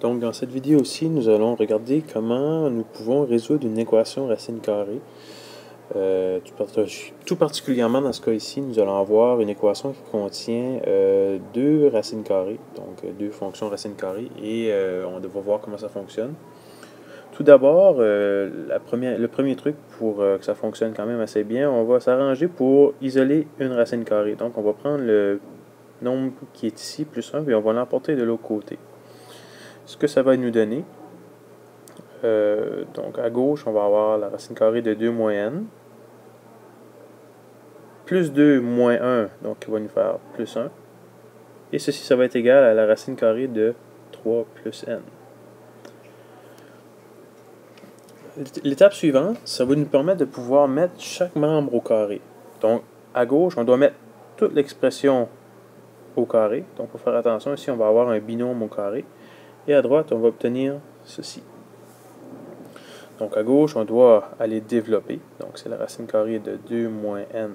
Donc dans cette vidéo aussi, nous allons regarder comment nous pouvons résoudre une équation racine carrée. Tout particulièrement dans ce cas ici, nous allons avoir une équation qui contient deux racines carrées, donc deux fonctions racines carrées, et on va voir comment ça fonctionne. Tout d'abord, le premier truc pour que ça fonctionne quand même assez bien, on va s'arranger pour isoler une racine carrée. Donc on va prendre le nombre qui est ici, plus 1, et on va l'emporter de l'autre côté. Ce que ça va nous donner, donc à gauche, on va avoir la racine carrée de 2 moins n, plus 2 moins 1, donc qui va nous faire plus 1. Et ceci, ça va être égal à la racine carrée de 3 plus n. L'étape suivante, ça va nous permettre de pouvoir mettre chaque membre au carré. Donc, à gauche, on doit mettre toute l'expression au carré. Donc, pour faire attention, ici, on va avoir un binôme au carré. Et à droite, on va obtenir ceci. Donc, à gauche, on doit aller développer. Donc, c'est la racine carrée de 2 moins n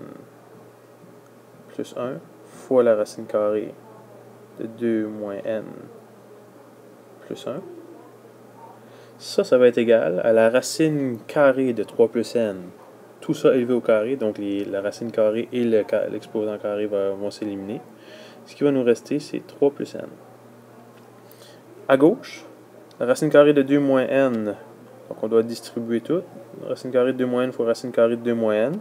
plus 1 fois la racine carrée de 2 moins n plus 1. Ça va être égal à la racine carrée de 3 plus n, tout ça élevé au carré, donc la racine carrée et l'exposant carré vont s'éliminer. Ce qui va nous rester, c'est 3 plus n. À gauche, la racine carrée de 2 moins n, donc on doit distribuer tout. Racine carrée de 2 moins n fois racine carrée de 2 moins n,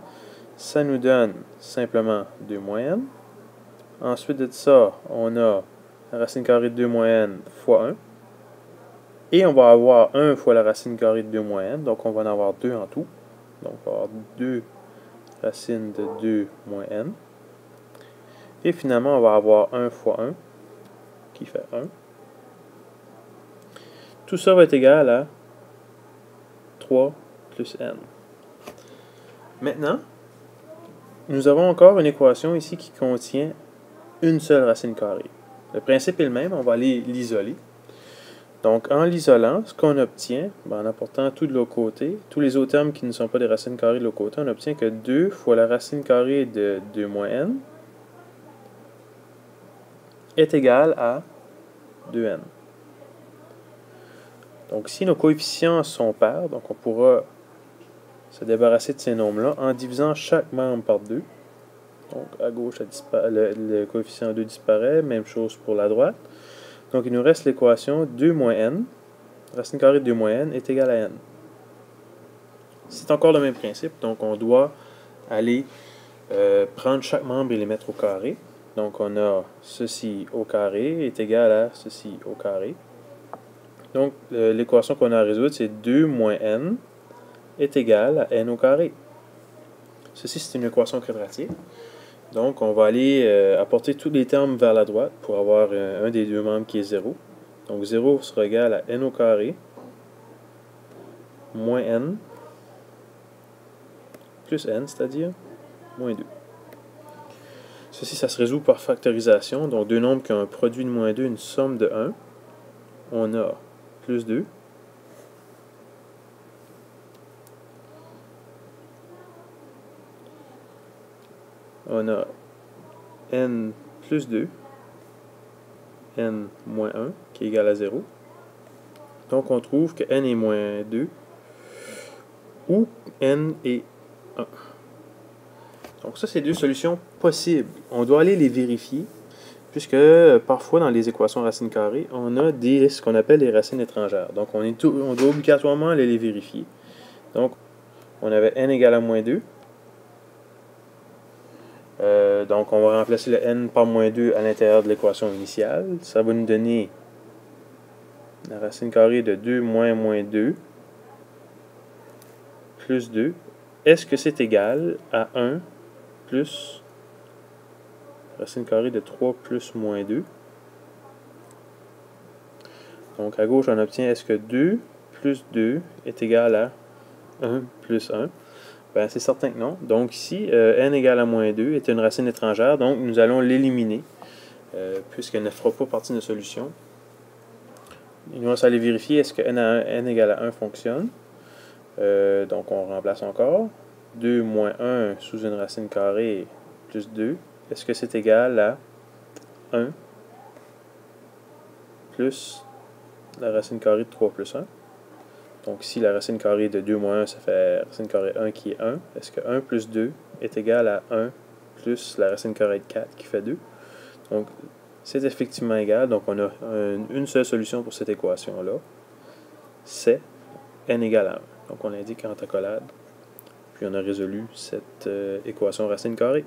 ça nous donne simplement 2 moins n. Ensuite de ça, on a la racine carrée de 2 moins n fois 1. Et on va avoir 1 fois la racine carrée de 2 moins n, donc on va en avoir 2 en tout. Donc on va avoir 2 racines de 2 moins n. Et finalement, on va avoir 1 fois 1, qui fait 1. Tout ça va être égal à 3 plus n. Maintenant, nous avons encore une équation ici qui contient une seule racine carrée. Le principe est le même, on va aller l'isoler. Donc, en l'isolant, ce qu'on obtient, en apportant tout de l'autre côté, tous les autres termes qui ne sont pas des racines carrées de l'autre côté, on obtient que 2 fois la racine carrée de 2 moins n est égal à 2n. Donc, si nos coefficients sont pairs, donc on pourra se débarrasser de ces nombres-là en divisant chaque membre par 2. Donc, à gauche, le coefficient 2 disparaît, même chose pour la droite. Donc, il nous reste l'équation 2 moins n, racine carrée de 2 moins n est égale à n. C'est encore le même principe, donc on doit aller prendre chaque membre et les mettre au carré. Donc on a ceci au carré est égal à ceci au carré. Donc l'équation qu'on a à résoudre, c'est 2 moins n est égal à n au carré. Ceci, c'est une équation quadratique. Donc on va aller apporter tous les termes vers la droite pour avoir un des deux membres qui est 0. Donc 0 sera égal à n au carré moins n plus n, c'est-à-dire moins 2. Ceci, ça se résout par factorisation. Donc, deux nombres qui ont un produit de moins 2, une somme de 1. On a plus 2. On a n plus 2. N moins 1, qui est égal à 0. Donc, on trouve que n est moins 2 ou n est 1. Donc ça, c'est deux solutions possibles. On doit aller les vérifier, puisque parfois dans les équations racines carrées, on a ce qu'on appelle des racines étrangères. Donc on doit obligatoirement aller les vérifier. Donc on avait n égale à moins 2. Donc on va remplacer le n par moins 2 à l'intérieur de l'équation initiale. Ça va nous donner la racine carrée de 2 moins moins 2 plus 2. Est-ce que c'est égal à 1 plus racine carrée de 3 plus moins 2. Donc à gauche, on obtient est-ce que 2 plus 2 est égal à 1 plus 1. Ben, c'est certain que non. Donc ici, n égale à moins 2 est une racine étrangère, donc nous allons l'éliminer, puisqu'elle ne fera pas partie de notre solution. Il nous reste à aller vérifier est-ce que n égale à 1 fonctionne. Donc on remplace encore. 2 moins 1 sous une racine carrée plus 2. Est-ce que c'est égal à 1 plus la racine carrée de 3 plus 1. Donc si la racine carrée de 2 moins 1, ça fait racine carrée 1 qui est 1. Est-ce que 1 plus 2 est égal à 1 plus la racine carrée de 4 qui fait 2? Donc c'est effectivement égal. Donc on a une seule solution pour cette équation-là. C'est n égale à 1. Donc on l'indique en accolade. Puis on a résolu cette équation racine carrée.